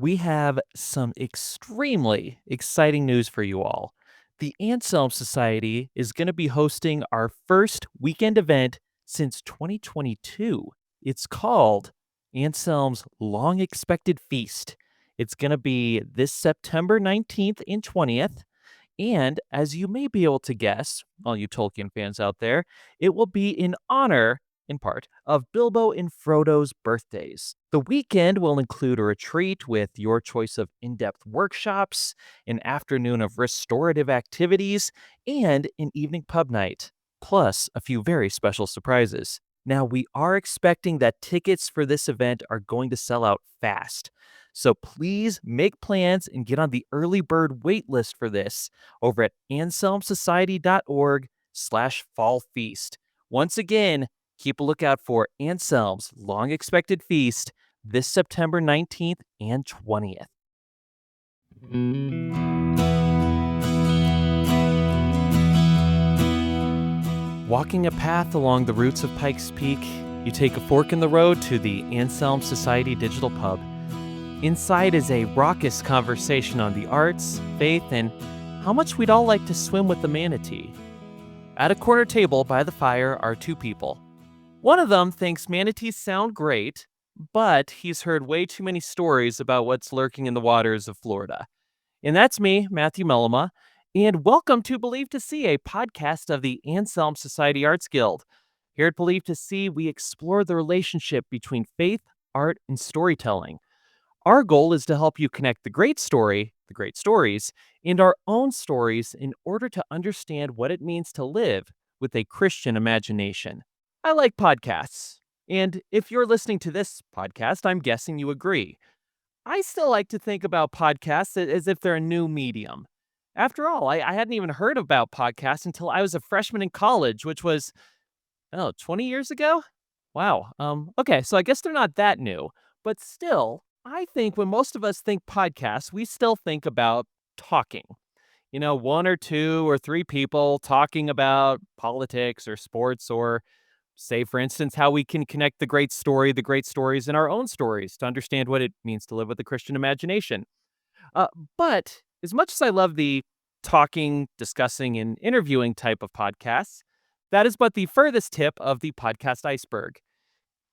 We have some extremely exciting news for you all. The Anselm Society is going to be hosting our first weekend event since 2022. It's called Anselm's Long Expected Feast. It's going to be this September 19th and 20th. And as you may be able to guess, all you Tolkien fans out there, it will be in honor, in part, of Bilbo and Frodo's birthdays. The weekend will include a retreat with your choice of in depth workshops, an afternoon of restorative activities, and an evening pub night, plus a few very special surprises. Now, we are expecting that tickets for this event are going to sell out fast. So please make plans and get on the early bird wait list for this over at anselmsociety.org/fall feast. Once again, keep a lookout for Anselm's long expected feast this September 19th and 20th. Walking a path along the roots of Pikes Peak, you take a fork in the road to the Anselm Society Digital Pub. Inside is a raucous conversation on the arts, faith, and how much we'd all like to swim with the manatee. At a corner table by the fire are two people. One of them thinks manatees sound great, but he's heard way too many stories about what's lurking in the waters of Florida. And that's me, Matthew Mellema, and welcome to Believe to See, a podcast of the Anselm Society Arts Guild. Here at Believe to See, we explore the relationship between faith, art, and storytelling. Our goal is to help you connect the great story, the great stories, and our own stories in order to understand what it means to live with a Christian imagination. I like podcasts, and if you're listening to this podcast, I'm guessing you agree. I still like to think about podcasts as if they're a new medium. After all, I hadn't even heard about podcasts until I was a freshman in college, which was, 20 years ago? Wow. Okay, so I guess they're not that new, but still, I think when most of us think podcasts, we still think about talking. One or two or three people talking about politics or sports or, say, for instance, how we can connect the great stories in our own stories to understand what it means to live with a Christian imagination. Uh, but as much as I love the talking, discussing, and interviewing type of podcasts, that is but the furthest tip of the podcast iceberg.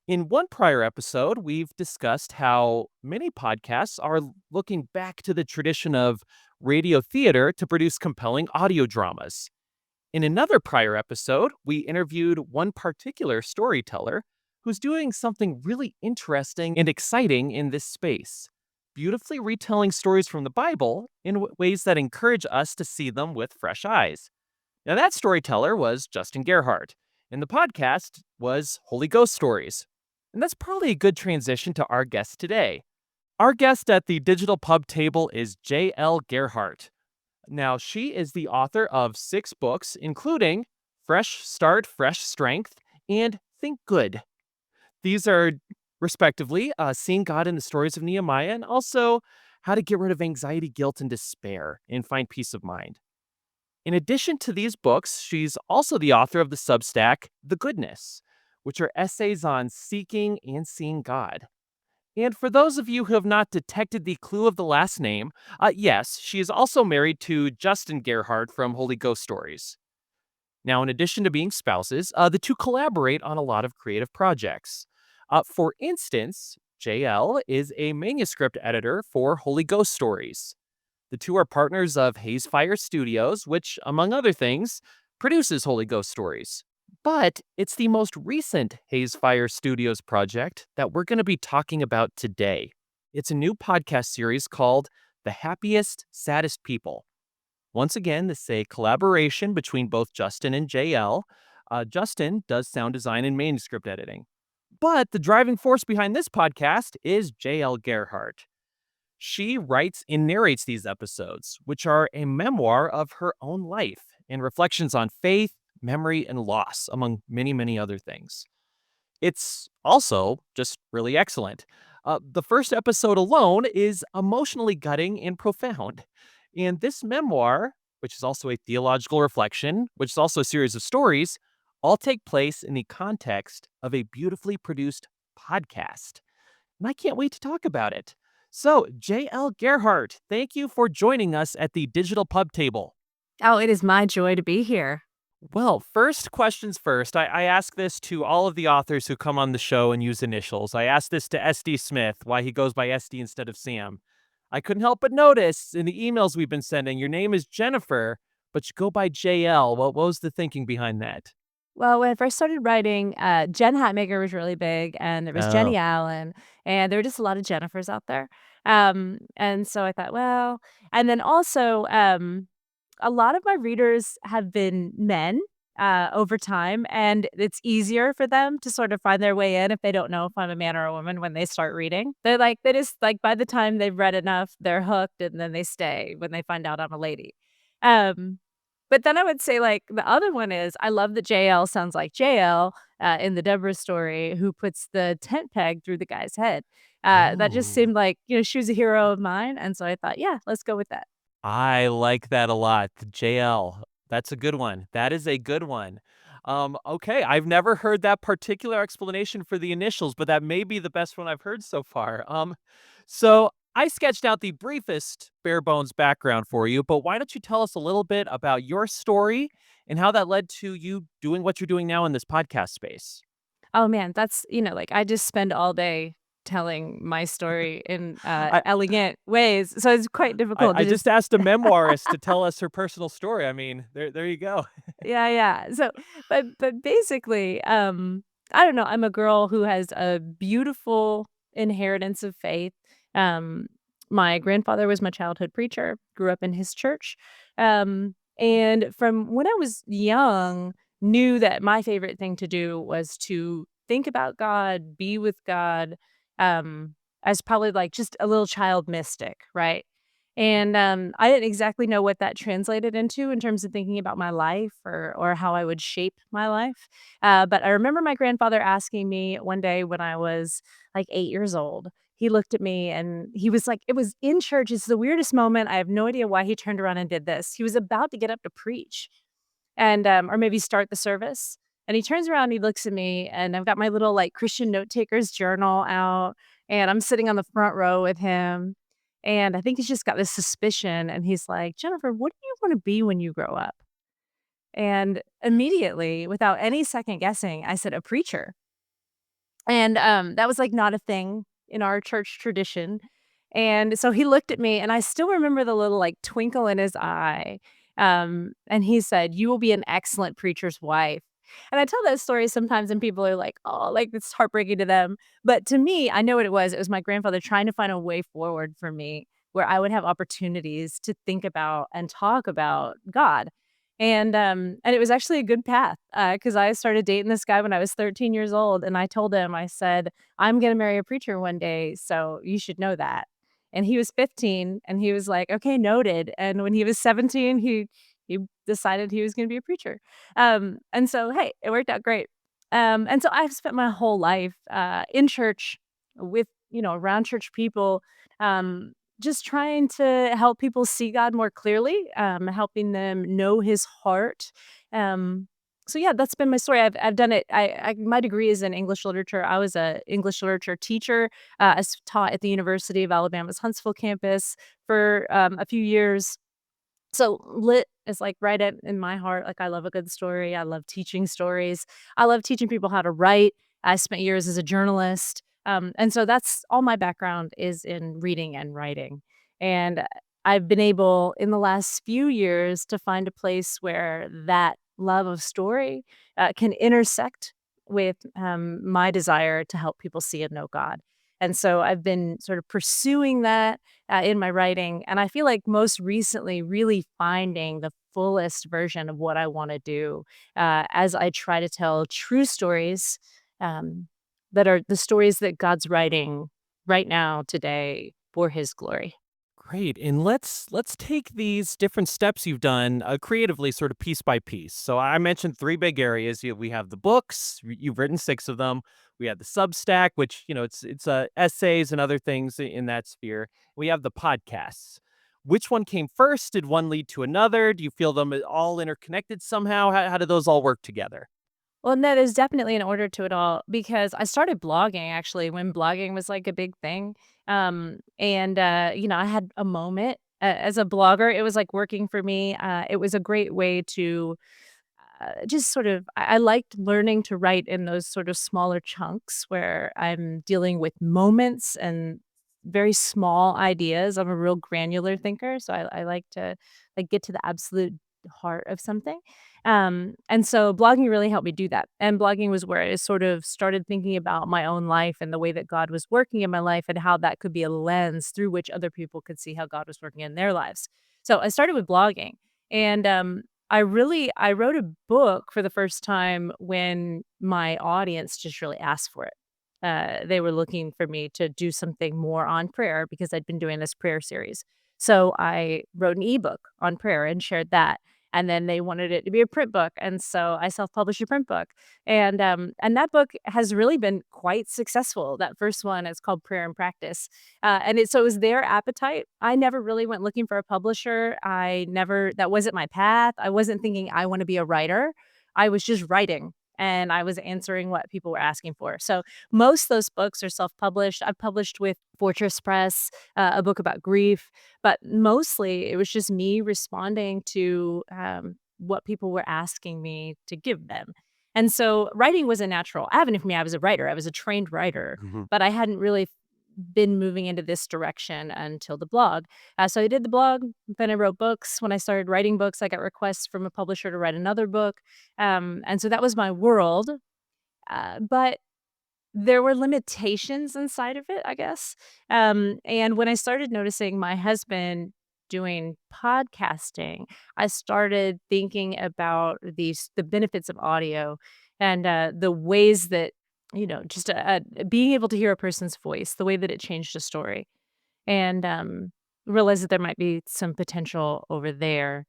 In one prior episode, we've discussed how many podcasts are looking back to the tradition of radio theater to produce compelling audio dramas. In another prior episode, we interviewed one particular storyteller who's doing something really interesting and exciting in this space, beautifully retelling stories from the Bible in ways that encourage us to see them with fresh eyes. Now, that storyteller was Justin Gerhardt, and the podcast was Holy Ghost Stories. And that's probably a good transition to our guest today. Our guest at the digital pub table is J.L. Gerhardt. Now, she is the author of 6 books, including Fresh Start, Fresh Strength, and Think Good. These are, respectively, Seeing God in the Stories of Nehemiah, and also How to Get Rid of Anxiety, Guilt, and Despair, and Find Peace of Mind. In addition to these books, she's also the author of the Substack, The Goodness, which are essays on seeking and seeing God. And for those of you who have not detected the clue of the last name, yes, she is also married to Justin Gerhardt from Holy Ghost Stories. Now, in addition to being spouses, the two collaborate on a lot of creative projects. For instance, JL is a manuscript editor for Holy Ghost Stories. The two are partners of Hazefire Studios, which, among other things, produces Holy Ghost Stories. But it's the most recent Hazefire Studios project that we're going to be talking about today. It's a new podcast series called The Happiest Saddest People. Once again, this is a collaboration between both Justin and JL. Justin does sound design and manuscript editing. But the driving force behind this podcast is JL Gerhardt. She writes and narrates these episodes, which are a memoir of her own life and reflections on faith, memory, and loss, among many, many other things. It's also just really excellent. The first episode alone is emotionally gutting and profound. And this memoir, which is also a theological reflection, which is also a series of stories, all take place in the context of a beautifully produced podcast. And I can't wait to talk about it. So, J.L. Gerhardt, thank you for joining us at the Digital Pub Table. Oh, it is my joy to be here. Well, first questions first. I ask this to all of the authors who come on the show and use initials. I asked this to SD Smith, why he goes by SD instead of Sam. I couldn't help but notice in the emails we've been sending, your name is Jennifer, but you go by JL. What was the thinking behind that? Well, when I first started writing, Jen Hatmaker was really big, and there was Jenny Oh. Allen, and there were just a lot of Jennifers out there. And so I thought, well, and then also, a lot of my readers have been men over time, and it's easier for them to sort of find their way in if they don't know if I'm a man or a woman when they start reading. They just like by the time they've read enough, they're hooked, and then they stay when they find out I'm a lady. Um, but then I would say, like, the other one is I love that JL sounds like JL, in the Deborah story, who puts the tent peg through the guy's head. That just Oh. seemed like, she was a hero of mine, and so I thought, "Yeah, let's go with that." I like that a lot. The JL. That's a good one. That is a good one. Okay, I've never heard that particular explanation for the initials, but that may be the best one I've heard so far. So I sketched out the briefest bare bones background for you, but why don't you tell us a little bit about your story and how that led to you doing what you're doing now in this podcast space? Oh, man, that's like, I just spend all day telling my story in, I elegant ways, so it's quite I, difficult I to just just asked a memoirist to tell us her personal story. I mean, there you go. Yeah, yeah. So, but basically, I don't know, I'm a girl who has a beautiful inheritance of faith. Um, my grandfather was my childhood preacher, grew up in his church. And from when I was young, knew that my favorite thing to do was to think about God, be with God, as probably like just a little child mystic, right? And, I didn't exactly know what that translated into in terms of thinking about my life or how I would shape my life. But I remember my grandfather asking me one day when I was, like, 8 years old. He looked at me and he was like it was in church, it's the weirdest moment, I have no idea why he turned around and did this. He was about to get up to preach and, or maybe start the service. And he turns around, he looks at me, and I've got my little, like, Christian note taker's journal out, and I'm sitting on the front row with him. And I think he's just got this suspicion, and he's like, "Jennifer, what do you wanna be when you grow up?" And immediately, without any second guessing, I said, "A preacher." And, that was, like, not a thing in our church tradition, and so he looked at me, and I still remember the little, like, twinkle in his eye, and he said, "You will be an excellent preacher's wife." And I tell that story sometimes, and people are like, "Oh," like, it's heartbreaking to them, but to me, I know what it was my grandfather trying to find a way forward for me where I would have opportunities to think about and talk about God. And it was actually a good path, because I started dating this guy when I was 13 years old, and I told him, I said, "I'm gonna marry a preacher one day, so you should know that." And he was 15, and he was like, "Okay, noted." And when he was 17, he decided he was gonna be a preacher. And so, hey, it worked out great. And so I've spent my whole life, in church with, around church people, um, just trying to help people see God more clearly, helping them know his heart. Um, so yeah, that's been my story. I've done it. My degree is in English literature. I was a English literature teacher, as taught at the University of Alabama's Huntsville campus for a few years. So lit is like right in my heart. Like I love a good story. I love teaching stories. I love teaching people how to write. I spent years as a journalist. And so that's all my background is in reading and writing. And I've been able in the last few years to find a place where that love of story can intersect with my desire to help people see and know God. And so I've been sort of pursuing that in my writing. And I feel like most recently, really finding the fullest version of what I want to do as I try to tell true stories um, that are the stories that God's writing right now, today, for his glory. Great. And let's take these different steps you've done creatively, sort of piece by piece. So I mentioned three big areas. We have the books. You've written six of them. We have the Substack, which it's essays and other things in that sphere. We have the podcasts. Which one came first? Did one lead to another? Do you feel them all interconnected somehow? How do those all work together? Well, no, there's definitely an order to it all because I started blogging actually when blogging was like a big thing. I had a moment as a blogger. It was like working for me. It was a great way to just sort of I liked learning to write in those sort of smaller chunks where I'm dealing with moments and very small ideas. I'm a real granular thinker, so I like to like get to the absolute heart of something. And so blogging really helped me do that. And blogging was where I sort of started thinking about my own life and the way that God was working in my life and how that could be a lens through which other people could see how God was working in their lives. So I started with blogging and I wrote a book for the first time when my audience just really asked for it. They were looking for me to do something more on prayer because I'd been doing this prayer series. So I wrote an ebook on prayer and shared that. And then they wanted it to be a print book, and so I self-published a print book, and that book has really been quite successful. That first one is called Prayer and Practice, it was their appetite. I never really went looking for a publisher. I never that wasn't my path. I wasn't thinking I wanna be a writer. I was just writing, and I was answering what people were asking for. So, most of those books are self-published. I've published with Fortress Press, a book about grief, but mostly it was just me responding to, what people were asking me to give them. And so, writing was a natural avenue for me. I was a writer. I was a trained writer, Mhm. but I hadn't really been moving into this direction until the blog. So I did the blog, then I wrote books. When I started writing books, I got requests from a publisher to write another book. And so that was my world. But there were limitations inside of it, I guess. And when I started noticing my husband doing podcasting, I started thinking about the benefits of audio and the ways that just being able to hear a person's voice, the way that it changed a story, and realized that there might be some potential over there.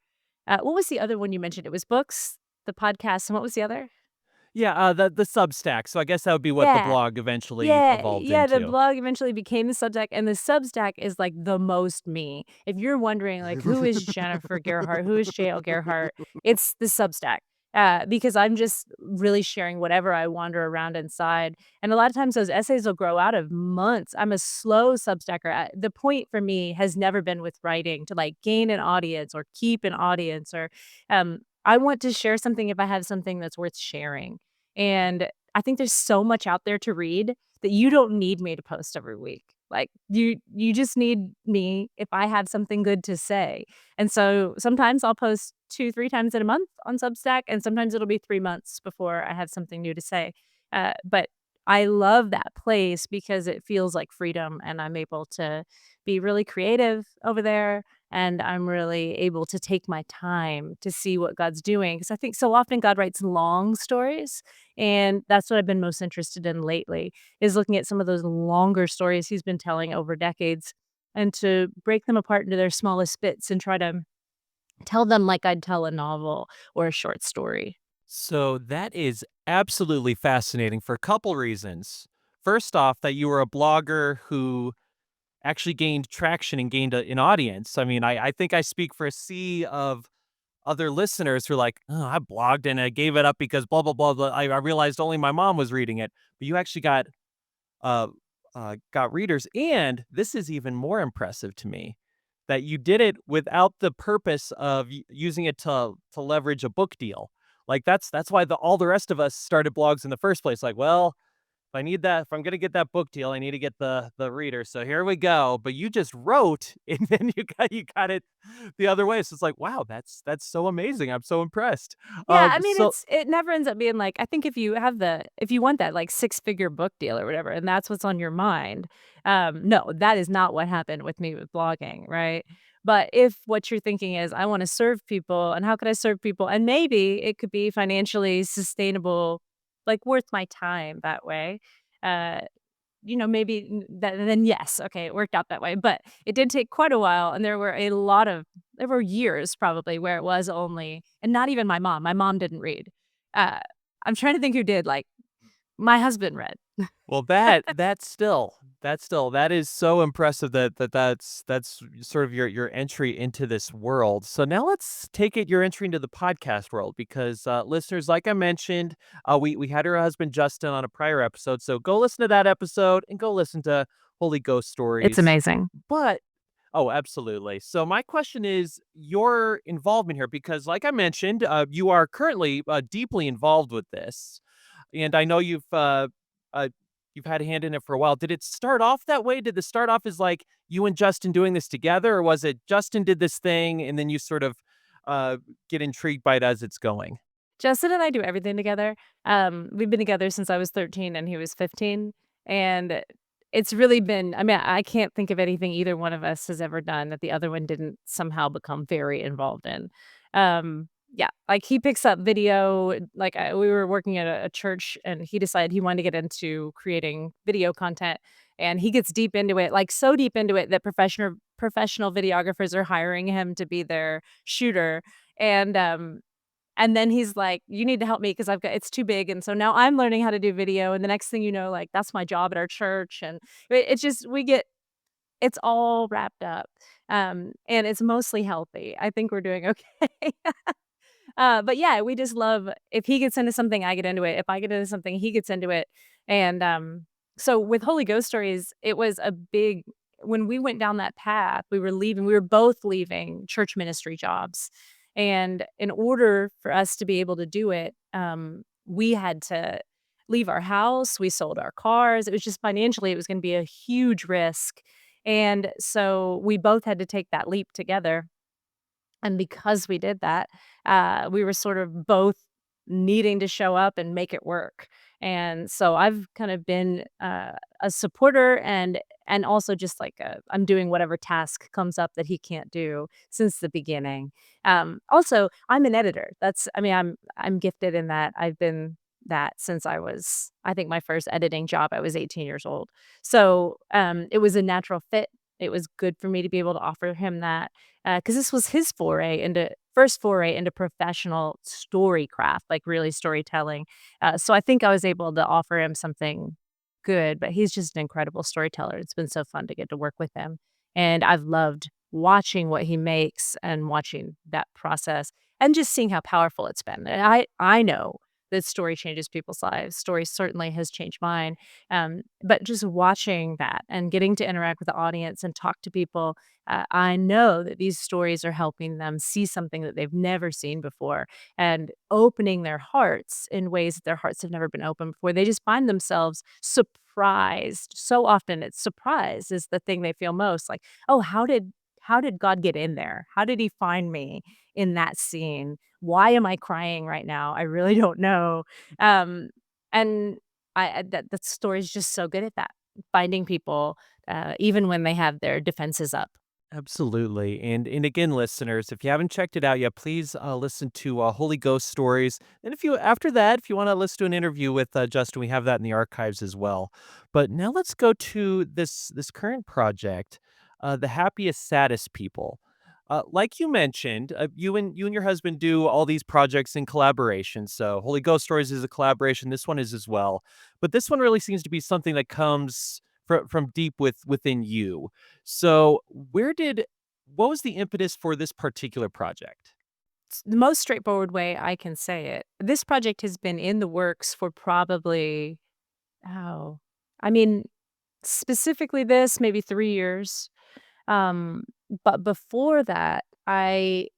What was the other one you mentioned? It was books, the podcast, and what was the other? Yeah, the Substack, so I guess that would be what the Yeah. blog eventually Yeah, evolved yeah, the into. blog eventually became the Substack, and the Substack is, like, the most me. If you're wondering, like, who is Jennifer Gerhardt, who is JL Gerhardt, it's the Substack, because I'm just really sharing whatever I wander around inside, and a lot of times those essays will grow out of months. I'm a slow Substacker. The point for me has never been with writing to, like, gain an audience or keep an audience I want to share something if I have something that's worth sharing, and I think there's so much out there to read that you don't need me to post every week. Like, you just need me if I have something good to say. And so sometimes I'll post 2, 3 times in a month on Substack, and sometimes it'll be 3 months before I have something new to say. But I love that place because it feels like freedom, and I'm able to be really creative over there, and I'm really able to take my time to see what God's doing. Because I think so often God writes long stories, and that's what I've been most interested in lately is looking at some of those longer stories he's been telling over decades and to break them apart into their smallest bits and try to tell them like I'd tell a novel or a short story. So that is absolutely fascinating for a couple reasons. First off, that you were a blogger who actually gained traction and gained an audience. I mean, I think I speak for a sea of other listeners who are like, oh, I blogged and I gave it up because blah, blah, blah, blah. I realized only my mom was reading it. But you actually uh, got readers. And this is even more impressive to me that you did it without the purpose of using it to leverage a book deal. Like that's why all the rest of us started blogs in the first place. Like, well, if I'm gonna get that book deal, I need to get the reader. So here we go. But you just wrote, and then you got it the other way. So it's like, wow, that's so amazing. I'm so impressed. Yeah, I mean, So it never ends up being like I think if you want that, like, six-figure book deal or whatever, and that's what's on your mind, no, that is not what happened with me with blogging, right? But if what you're thinking is, "I wanna serve people, and how could I serve people?" And maybe it could be financially sustainable, like, worth my time that way, uh maybe then yes, okay, it worked out that way, but it did take quite a while, and there were years probably where it was only and not even my mom didn't read. Uh, I'm trying to think who did, like, my husband read. well, that still That is so impressive that's sort of your entry into this world. So now let's take it your entry into the podcast world because listeners, like I mentioned, we had her husband Justin on a prior episode. So go listen to that episode and go listen to Holy Ghost It's Stories. amazing. But oh, absolutely. So my question is your involvement here because like I mentioned, you are currently deeply involved with this. And I know uh, you've had a hand in it for a while. Did it start off that way? Did this start off as like you and Justin doing this together, or was it Justin did this thing and then you sort of uh, get intrigued by it as it's going? Justin and I do everything together. We've been together since I was 13 and he was 15, and it's really been I mean, I can't think of anything either one of us has ever done that the other one didn't somehow become very involved in. Yeah, like, he picks up video like, we were working at a church, and he decided he wanted to get into creating video content, and he gets deep into it, like, so deep into it that professional videographers are hiring him to be their shooter, and, um and then he's like, "You need to help me because I've got it's too big." And so now I'm learning how to do video, and the next thing you know, like, that's my job at our church, and it's just we get it's all wrapped up, and it's mostly healthy. I think we're doing okay. But yeah, we just love if he gets into something, I get into it. If I get into something, he gets into it. And so with Holy Ghost Stories, it was a big when we went down that path, we were both leaving church ministry jobs. And in order for us to be able to do it, we had to leave our house. We sold our cars. It was just financially, it was going to be a huge risk. And so we both had to take that leap together and because we did that, we were sort of both needing to show up and make it work. And so I've kind of been a supporter and also just like I'm doing whatever task comes up that he can't do since the beginning. Also, I'm an editor. I mean, I'm gifted in that. I've been that since I think my first editing job. I was 18 years old. So it was a natural fit. It was good for me to be able to offer him that because this was his first foray into professional story craft, like really storytelling. So I think I was able to offer him something good, but he's just an incredible storyteller. It's been so fun to get to work with him, and I've loved watching what he makes and watching that process and just seeing how powerful it's been. And I know that story changes people's lives. Story certainly has changed mine. But just watching that and getting to interact with the audience and talk to people, I know that these stories are helping them see something that they've never seen before and opening their hearts in ways that their hearts have never been opened before. They just find themselves surprised. So often it's surprise is the thing they feel most like, oh, how did God get in there? How did he find me in that scene? Why am I crying right now? I really don't know. Um, and that story is just so good at that, finding people, even when they have their defenses up. Absolutely. And again, listeners, if you haven't checked it out yet, please listen to Holy Ghost Stories. And if you after that, if you want to listen to an interview with Justin, we have that in the archives as well. But now let's go to this current project, the Happiest Saddest People. Like you mentioned, you and your husband do all these projects in collaboration. So Holy Ghost Stories is a collaboration. This one is as well. But this one really seems to be something that comes from deep within you. So, what was the impetus for this particular project? The most straightforward way I can say it, this project has been in the works for probably, oh, I mean, specifically this, maybe 3 years. Um, but before that, I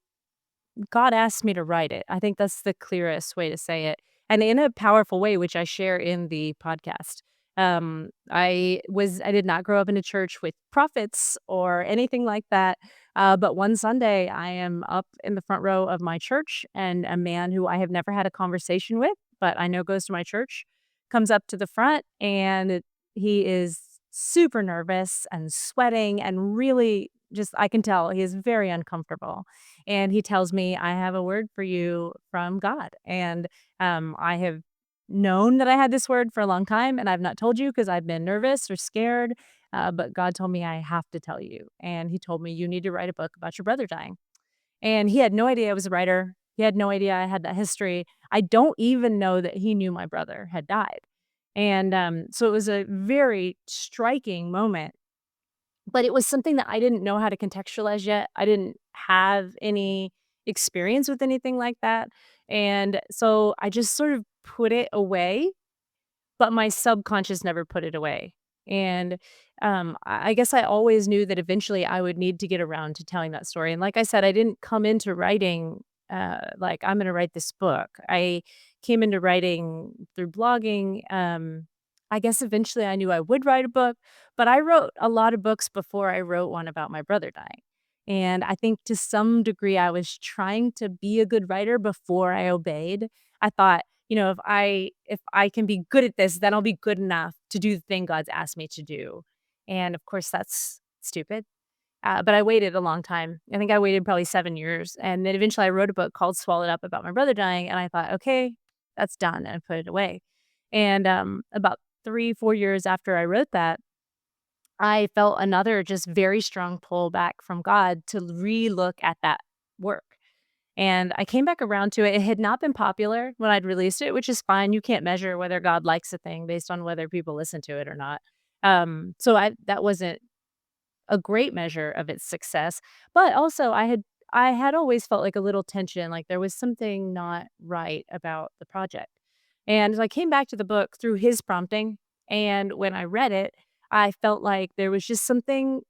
God asked me to write it. I think that's the clearest way to say it, and in a powerful way, which I share in the podcast. I did not grow up in a church with prophets or anything like that, but one Sunday, I am up in the front row of my church, and a man who I have never had a conversation with, but I know goes to my church, comes up to the front, and he is super nervous and sweating and really just I can tell he is very uncomfortable and he tells me, "I have a word for you from God." And, I have known that I had this word for a long time, and I've not told you because I've been nervous or scared, but God told me, "I have to tell you." And he told me, "You need to write a book about your brother dying." And he had no idea I was a writer. He had no idea I had that history. I don't even know that he knew my brother had died. And so it was a very striking moment, but it was something that I didn't know how to contextualize yet. I didn't have any experience with anything like that. And so I just sort of put it away, but my subconscious never put it away. And, I guess I always knew that eventually I would need to get around to telling that story, and like I said, I didn't come into writing, like, "I'm gonna write this book." I came into writing through blogging, I guess eventually I knew I would write a book, but I wrote a lot of books before I wrote one about my brother dying, and I think to some degree I was trying to be a good writer before I obeyed. I thought, if I can be good at this, then I'll be good enough to do the thing God's asked me to do. And of course, that's stupid. But I waited a long time. I think I waited probably 7 years, and then eventually I wrote a book called Swallowed Up about my brother dying, and I thought, "Okay, that's done," and I put it away. And, about 3, 4 years after I wrote that, I felt another just very strong pull back from God to relook at that work. And I came back around to it. It had not been popular when I'd released it, which is fine. You can't measure whether God likes a thing based on whether people listen to it or not. So I that wasn't a great measure of its success, but also I had always felt like a little tension, like there was something not right about the project. And so I came back to the book through his prompting, and when I read it, I felt like there was just something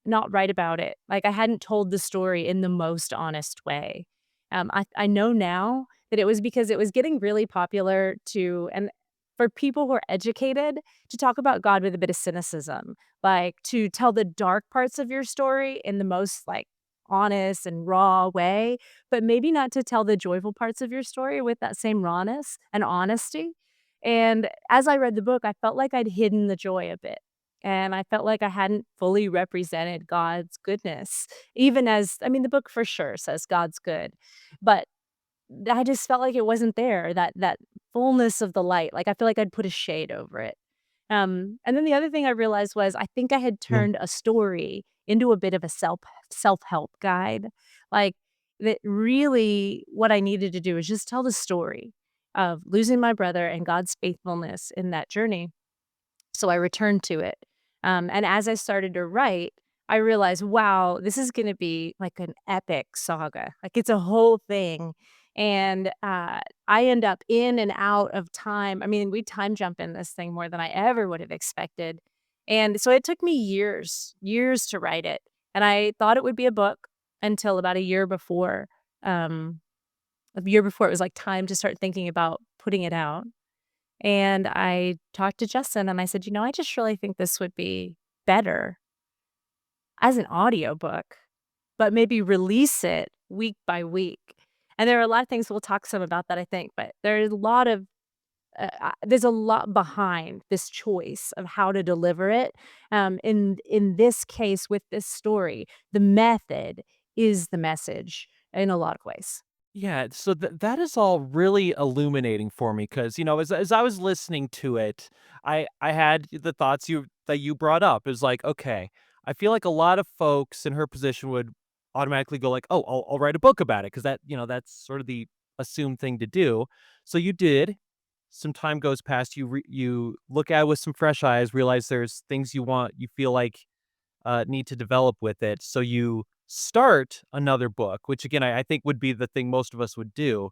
not right about it. Like, I hadn't told the story in the most honest way. I know now that it was because it was getting really popular to and for people who are educated to talk about God with a bit of cynicism, like, to tell the dark parts of your story in the most, like, honest and raw way, but maybe not to tell the joyful parts of your story with that same rawness and honesty. And as I read the book, I felt like I'd hidden the joy a bit. And I felt like I hadn't fully represented God's goodness, even as I mean, the book for sure says God's good, but I just felt like it wasn't there, that fullness of the light, like, I feel like I'd put a shade over it. And then the other thing I realized was I think I had Yeah. turned a story into a bit of a self-help guide, like, that really what I needed to do is just tell the story of losing my brother and God's faithfulness in that journey. So I returned to it. And as I started to write, I realized, wow, this is going to be like an epic saga. Like it's a whole thing. And I end up in and out of time. I mean, we time jump in this thing more than I ever would have expected. And so it took me years to write it. And I thought it would be a book until about um, a year before it was like time to start thinking about putting it out. And I talked to Justin and I said, I just really think this would be better as an audiobook, but maybe release it week by week." And there are a lot of things we'll talk some about that, I think, but there's a lot behind this choice of how to deliver it. In this case with this story, the method is the message in a lot of ways. Yeah, so that is all really illuminating for me because as I was listening to it, I had the thoughts you brought up. It was like, okay, I feel like a lot of folks in her position would automatically go like, oh, I'll write a book about it because that's sort of the assumed thing to do. So you did. Some time goes past. You look at it with some fresh eyes, realize there's things you feel like need to develop with it. So you start another book, which again, I think would be the thing most of us would do.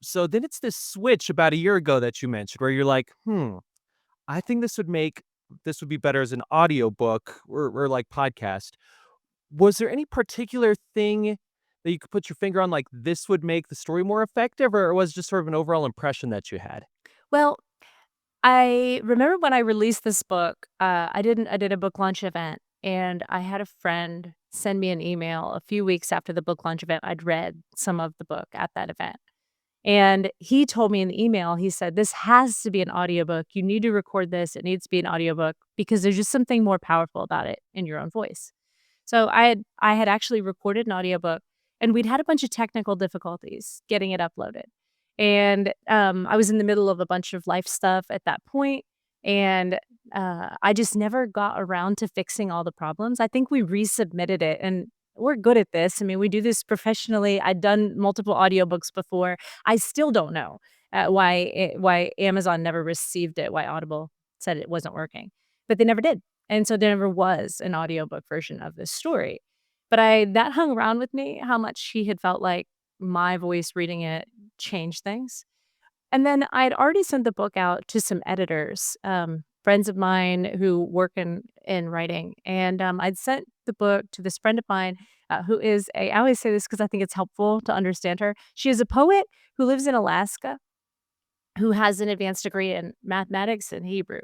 So then it's this switch about a year ago that you mentioned where you're like, I think this would be better as an audiobook or like podcast. Was there any particular thing that you could put your finger on, like this would make the story more effective, or was it just sort of an overall impression that you had? Well, I remember when I released this book, I did a book launch event, and I had a friend send me an email a few weeks after the book launch event. I'd read some of the book at that event. And he told me in the email, he said, "This has to be an audiobook. You need to record this. It needs to be an audiobook because there's just something more powerful about it in your own voice." So I had actually recorded an audiobook, and we'd had a bunch of technical difficulties getting it uploaded. And I was in the middle of a bunch of life stuff at that point, and I just never got around to fixing all the problems. I think we resubmitted it, and we're good at this. I mean, we do this professionally. I'd done multiple audiobooks before. I still don't know. why Amazon never received it, why Audible said it wasn't working, but they never did, and so there never was an audiobook version of this story. But I that hung around with me, how much he had felt like my voice reading it changed things. And then I'd already sent the book out to some editors, friends of mine who work in writing, and, I'd sent the book to this friend of mine, who is a I always say this because I think it's helpful to understand her. She is a poet who lives in Alaska, who has an advanced degree in mathematics and Hebrew.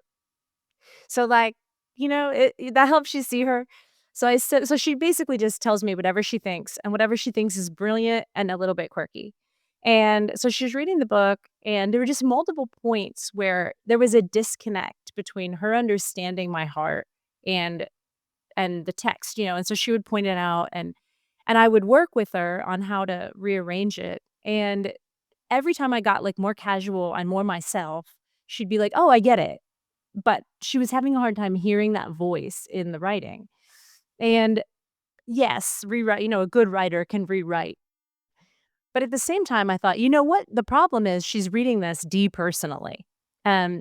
So, like, that helps you see her. So she basically just tells me whatever she thinks, and whatever she thinks is brilliant and a little bit quirky. And so she was reading the book, and there were just multiple points where there was a disconnect between her understanding my heart and the text, and so she would point it out, and I would work with her on how to rearrange it. And every time I got, like, more casual and more myself, she'd be like, "Oh, I get it." But she was having a hard time hearing that voice in the writing. And yes, rewrite a good writer can rewrite. But at the same time, I thought, "You know what? The problem is she's reading this depersonally."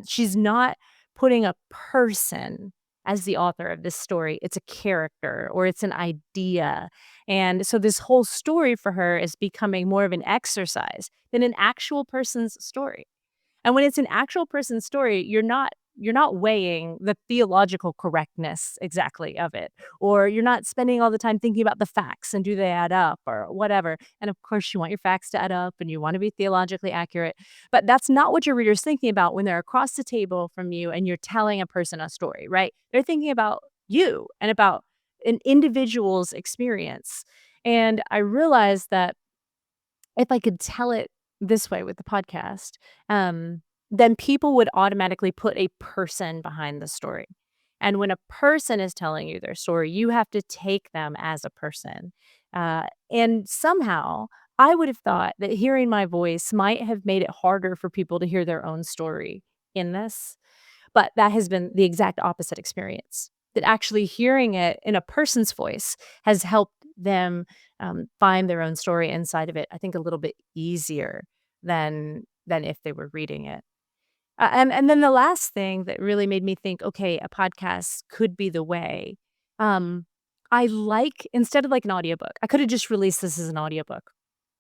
She's not putting a person as the author of this story. It's a character or it's an idea. And so this whole story for her is becoming more of an exercise than an actual person's story. And when it's an actual person's story, you're not weighing the theological correctness exactly of it, or you're not spending all the time thinking about the facts and do they add up or whatever. And of course, you want your facts to add up and you want to be theologically accurate, but that's not what your reader's thinking about when they're across the table from you and you're telling a person a story, right? They're thinking about you and about an individual's experience. And I realized that if I could tell it this way with the podcast, then people would automatically put a person behind the story. And when a person is telling you their story, you have to take them as a person. And somehow, I would have thought that hearing my voice might have made it harder for people to hear their own story in this. But that has been the exact opposite experience, that actually hearing it in a person's voice has helped them, find their own story inside of it, I think, a little bit easier than if they were reading it. And then the last thing that really made me think, "Okay, a podcast could be the way," I like instead of, like, an audiobook, I coulda just released this as an audiobook,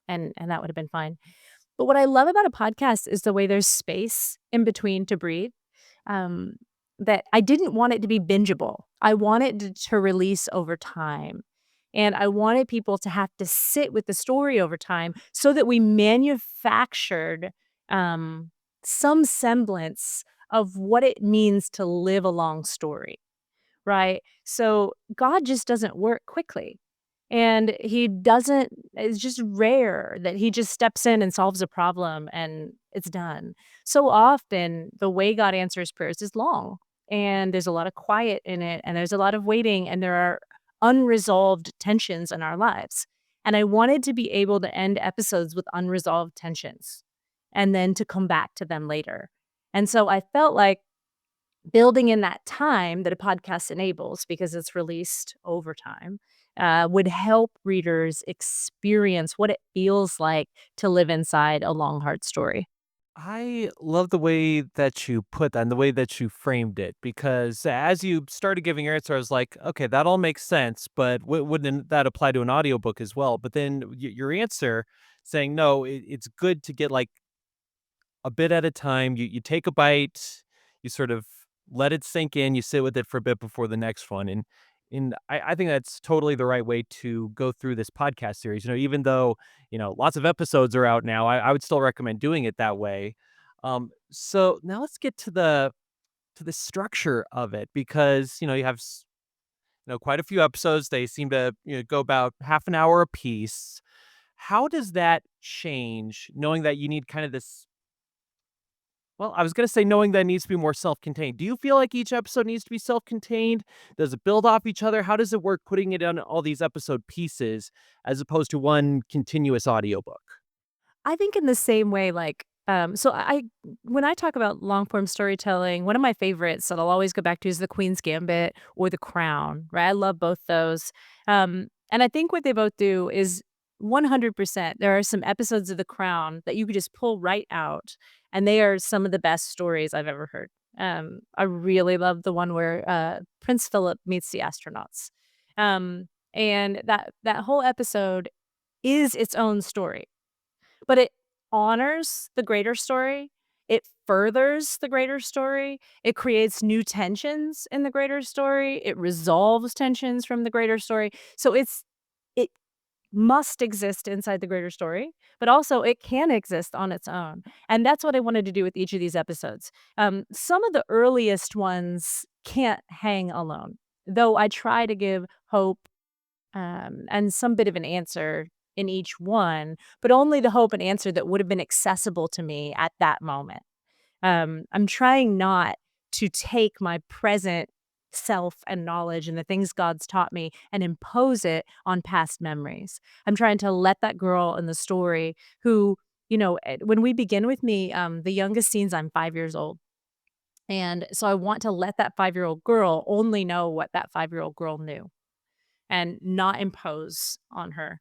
and that would have been fine. But what I love about a podcast is the way there's space in between to breathe. Um, that I didn't want it to be bingeable. I wanted to release over time. And I wanted people to have to sit with the story over time so that we manufactured um, some semblance of what it means to live a long story. Right? So, God just doesn't work quickly, and he doesn't it's just rare that he just steps in and solves a problem and it's done. So often, the way God answers prayers is long, and there's a lot of quiet in it, and there's a lot of waiting, and there are unresolved tensions in our lives, and I wanted to be able to end episodes with unresolved tensions, and then to come back to them later. And so I felt like building in that time that a podcast enables because it's released over time, would help readers experience what it feels like to live inside a long, hard story. I love the way that you put that and the way that you framed it because as you started giving your answer, I was like, okay, that all makes sense, but wouldn't that apply to an audiobook as well? But then your answer saying, no, it's good to get like a bit at a time. You take a bite, you sort of let it sink in, you sit with it for a bit before the next one. And I think that's totally the right way to go through this podcast series. Even though, lots of episodes are out now, I would still recommend doing it that way. So now let's get to the structure of it because you have quite a few episodes. They seem to go about half an hour a piece. How does that change knowing that you need kind of this well, I was gonna say knowing that it needs to be more self-contained. Do you feel like each episode needs to be self-contained? Does it build off each other? How does it work putting it on all these episode pieces as opposed to one continuous audiobook? I think in the same way, like, so I when I talk about long form storytelling, one of my favorites that I'll always go back to is The Queen's Gambit or The Crown, right? I love both those. And I think what they both do is 100%. There are some episodes of The Crown that you could just pull right out, and they are some of the best stories I've ever heard. I really love the one where Prince Philip meets the astronauts, and that whole episode is its own story, but it honors the greater story. It furthers the greater story. It creates new tensions in the greater story. It resolves tensions from the greater story. So it must exist inside the greater story, but also it can exist on its own. And that's what I wanted to do with each of these episodes. Some of the earliest ones can't hang alone, though I try to give hope and some bit of an answer in each one, but only the hope and answer that would have been accessible to me at that moment. I'm trying not to take my present self and knowledge and the things God's taught me and impose it on past memories. I'm trying to let that girl in the story who, when we begin with me, the youngest scenes, I'm 5 years old. And so I want to let that 5-year-old girl only know what that 5-year-old girl knew and not impose on her.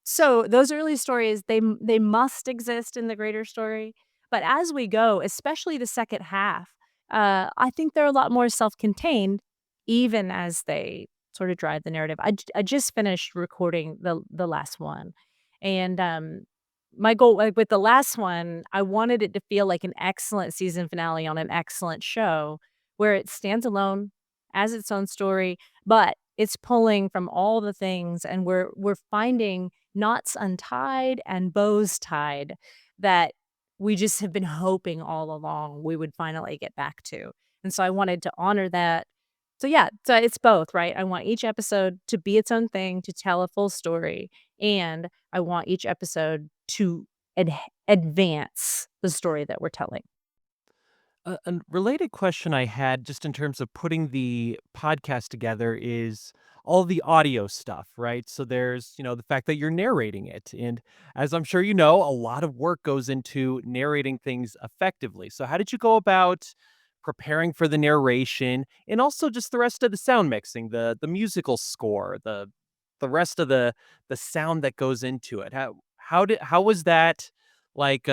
So those early stories, they must exist in the greater story. But as we go, especially the second half, I think they're a lot more self-contained, even as they sort of drive the narrative. I just finished recording the last one, and my goal, like with the last one, I wanted it to feel like an excellent season finale on an excellent show, where it stands alone as its own story, but it's pulling from all the things, and we're finding knots untied and bows tied that we just have been hoping all along we would finally get back to. And so I wanted to honor that. So yeah, so it's both, right? I want each episode to be its own thing, to tell a full story, and I want each episode to advance the story that we're telling. A related question I had just in terms of putting the podcast together is all the audio stuff, right? So there's, the fact that you're narrating it. And as I'm sure you know, a lot of work goes into narrating things effectively. So how did you go about preparing for the narration and also just the rest of the sound mixing, the musical score, the rest of the sound that goes into it? How was that like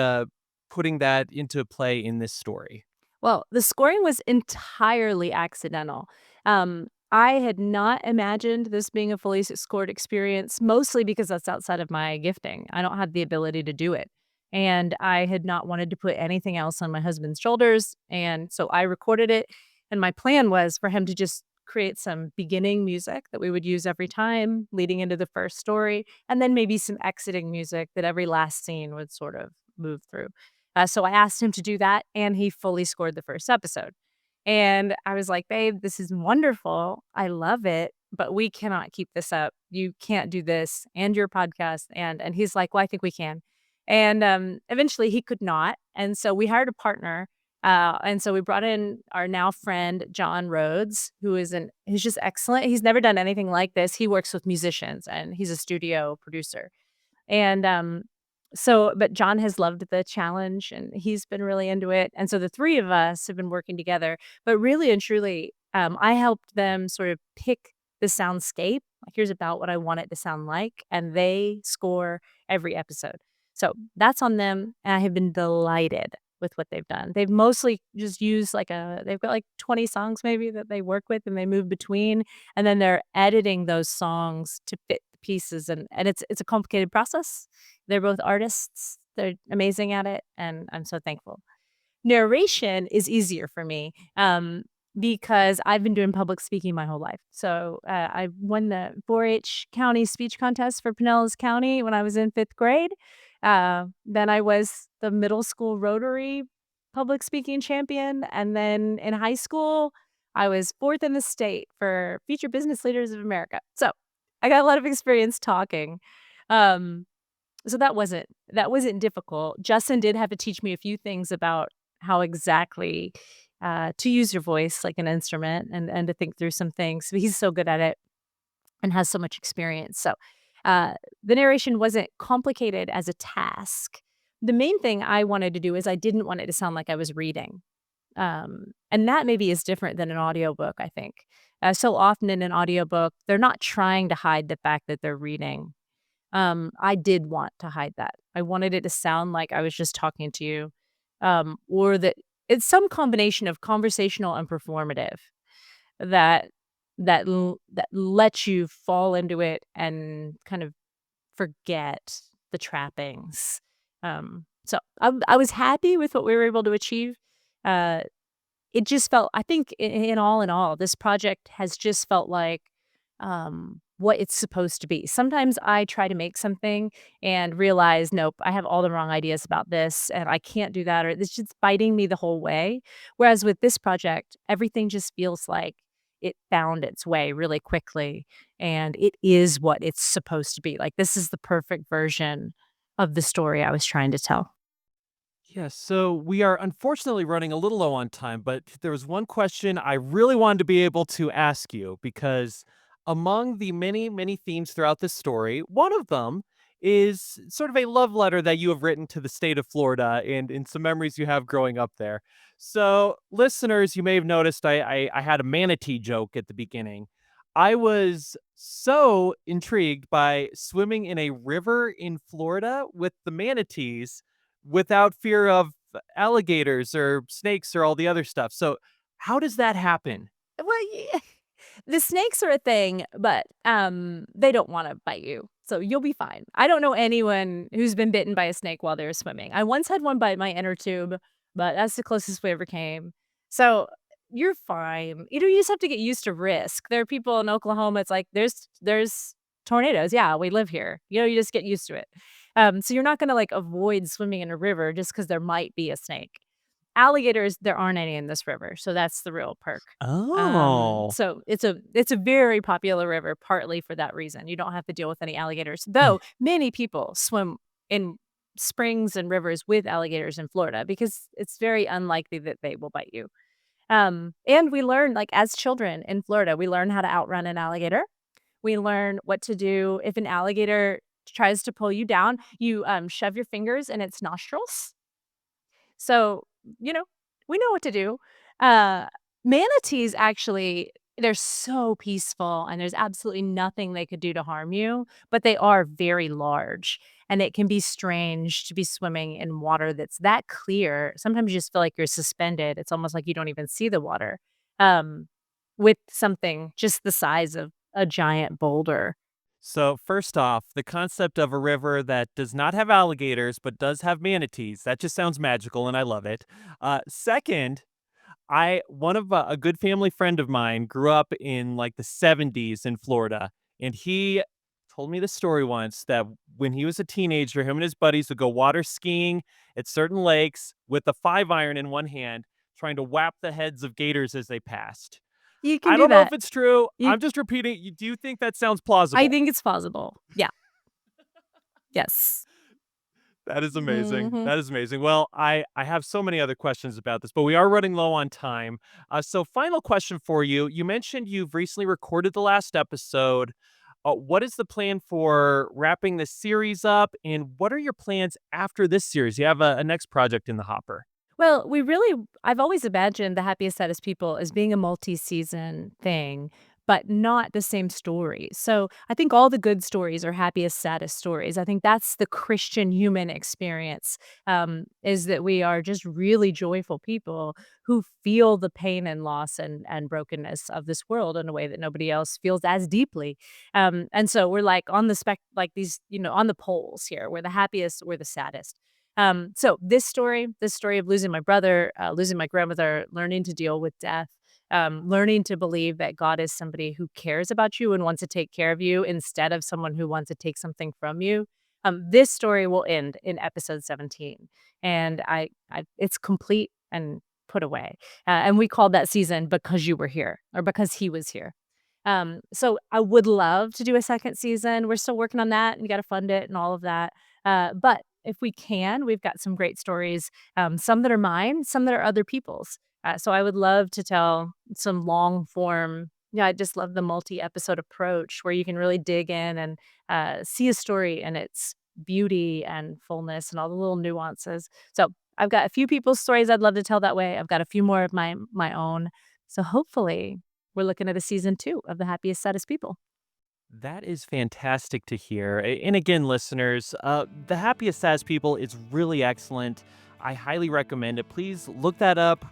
putting that into play in this story? Well, the scoring was entirely accidental. I had not imagined this being a fully scored experience, mostly because that's outside of my gifting. I don't have the ability to do it. And I had not wanted to put anything else on my husband's shoulders. And so I recorded it. And my plan was for him to just create some beginning music that we would use every time leading into the first story, and then maybe some exiting music that every last scene would sort of move through. So I asked him to do that, and he fully scored the first episode. And I was like, "Babe, this is wonderful. I love it, but we cannot keep this up. You can't do this and your podcast." And he's like, "Well, I think we can." And eventually he could not. And so we hired a partner. And so we brought in our now friend, John Rhodes, who's just excellent. He's never done anything like this. He works with musicians and he's a studio producer. And, but John has loved the challenge and he's been really into it. And so the 3 of us have been working together, but really and truly, I helped them sort of pick the soundscape. Like, here's about what I want it to sound like, and they score every episode. So that's on them, and I have been delighted with what they've done. They've mostly just used they've got like 20 songs maybe that they work with and they move between, and then they're editing those songs to fit the pieces, and it's a complicated process. They're both artists. They're amazing at it, and I'm so thankful. Narration is easier for me, because I've been doing public speaking my whole life. So, I won the 4-H county speech contest for Pinellas County when I was in 5th grade. Then I was the middle school Rotary public speaking champion, and then in high school, I was 4th in the state for Future Business Leaders of America. So, I got a lot of experience talking. Um so that wasn't difficult. Justin did have to teach me a few things about how exactly, to use your voice like an instrument and to think through some things. He's so good at it and has so much experience. So, the narration wasn't complicated as a task. The main thing I wanted to do is I didn't want it to sound like I was reading. And that maybe is different than an audiobook, I think. So often in an audiobook, they're not trying to hide the fact that they're reading. I did want to hide that. I wanted it to sound like I was just talking to you, or that it's some combination of conversational and performative that that lets you fall into it and kind of forget the trappings. So I was happy with what we were able to achieve. Uh, it just felt, I think, in all, this project has just felt like, what it's supposed to be. Sometimes I try to make something and realize, nope, I have all the wrong ideas about this, and I can't do that, or it's just biting me the whole way. Whereas with this project, everything just feels like it found its way really quickly, and it is what it's supposed to be. Like, this is the perfect version of the story I was trying to tell. Yes, so we are unfortunately running a little low on time, but there was one question I really wanted to be able to ask you because among the many, many themes throughout this story, one of them is sort of a love letter that you have written to the state of Florida and in some memories you have growing up there. So, listeners, you may have noticed I had a manatee joke at the beginning. I was so intrigued by swimming in a river in Florida with the manatees without fear of alligators or snakes or all the other stuff. So, how does that happen? Well, yeah. The snakes are a thing, but, they don't wanna bite you, so you'll be fine. I don't know anyone who's been bitten by a snake while they were swimming. I once had one bite my inner tube, but that's the closest we ever came. So, you're fine. You just have to get used to risk. There are people in Oklahoma, it's like, there's tornadoes, yeah, we live here. You just get used to it. So you're not gonna, like, avoid swimming in a river just because there might be a snake. Alligators, there aren't any in this river, so that's the real perk. Oh. So it's a very popular river partly for that reason. You don't have to deal with any alligators, though many people swim in springs and rivers with alligators in Florida because it's very unlikely that they will bite you. And we learn, like, as children in Florida, we learn how to outrun an alligator. We learn what to do if an alligator tries to pull you down. You, shove your fingers in its nostrils so, you know, we know what to do. Uh, Manatees actually, they're so peaceful and there's absolutely nothing they could do to harm you, but they are very large and it can be strange to be swimming in water that's that clear. Sometimes you just feel like you're suspended. It's almost like you don't even see the water. Um, with something just the size of a giant boulder. So, first off, the concept of a river that does not have alligators but does have manatees, that just sounds magical and I love it. Second, I one of a good family friend of mine grew up in like the 70s in Florida, and he told me the story once that when he was a teenager, him and his buddies would go water skiing at certain lakes with a 5 iron in one hand, trying to whap the heads of gators as they passed. You can I do don't know if that. it's true. You I'm just repeating. Do you think that sounds I plausible? think it's possible. Yeah. Yes. That is amazing. Mhm. That is amazing. Well, I have so many other questions about this, but we are running low on time. So, final question for you. You mentioned you've recently recorded the last episode. What is the plan for wrapping this series up, and what are your plans after this series? You have a next project in the hopper. Well, I've always imagined The Happiest Saddest People as being a multi-season thing, but not the same story. So I think all the good stories are happiest, saddest stories. I think that's the Christian human experience, is that we are just really joyful people who feel the pain and loss and brokenness of this world in a way that nobody else feels as deeply. And so we're like on the like these, on the poles here. We're the happiest, we're the saddest. So this story of losing my brother, losing my grandmother, learning to deal with death, learning to believe that God is somebody who cares about you and wants to take care of you instead of someone who wants to take something from you. This story will end in episode 17, and it's complete and put away. And we called that season "Because You Were Here" or "Because He Was Here." So I would love to do a second season. We're still working on that and got to fund it and all of that. But if we can, we've got some great stories, some that are mine, some that are other people's. So I would love to tell some long form. Yeah, I just love the multi-episode approach where you can really dig in and see a story and its beauty and fullness and all the little nuances. So I've got a few people's stories I'd love to tell that way. I've got a few more of my own. So hopefully we're looking at a season 2 of The Happiest Saddest People. That is fantastic to hear. And again, listeners, The Happiest Saddest People is really excellent. I highly recommend it. Please look that up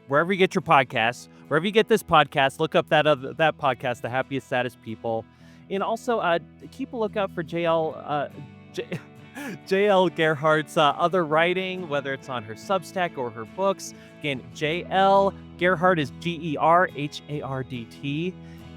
wherever you get your podcasts. Wherever you get this podcast, look up that podcast, The Happiest Saddest People. And also keep a lookout for J- JL Gerhardt's other writing, whether it's on her Substack or her books. Again, JL Gerhardt is Gerhardt.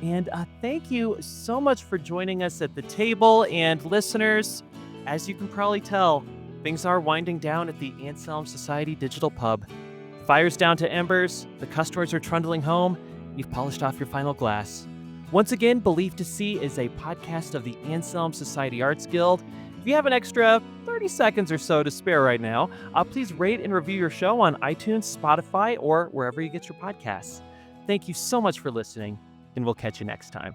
And thank you so much for joining us at the table. And listeners, as you can probably tell, things are winding down at the Anselm Society Digital Pub. The fire's down to embers, the customers are trundling home, and you've polished off your final glass. Once again, Believe to See is a podcast of the Anselm Society Arts Guild. If you have an extra 30 seconds or so to spare right now, please rate and review your show on iTunes, Spotify, or wherever you get your podcasts. Thank you so much for listening, and we'll catch you next time.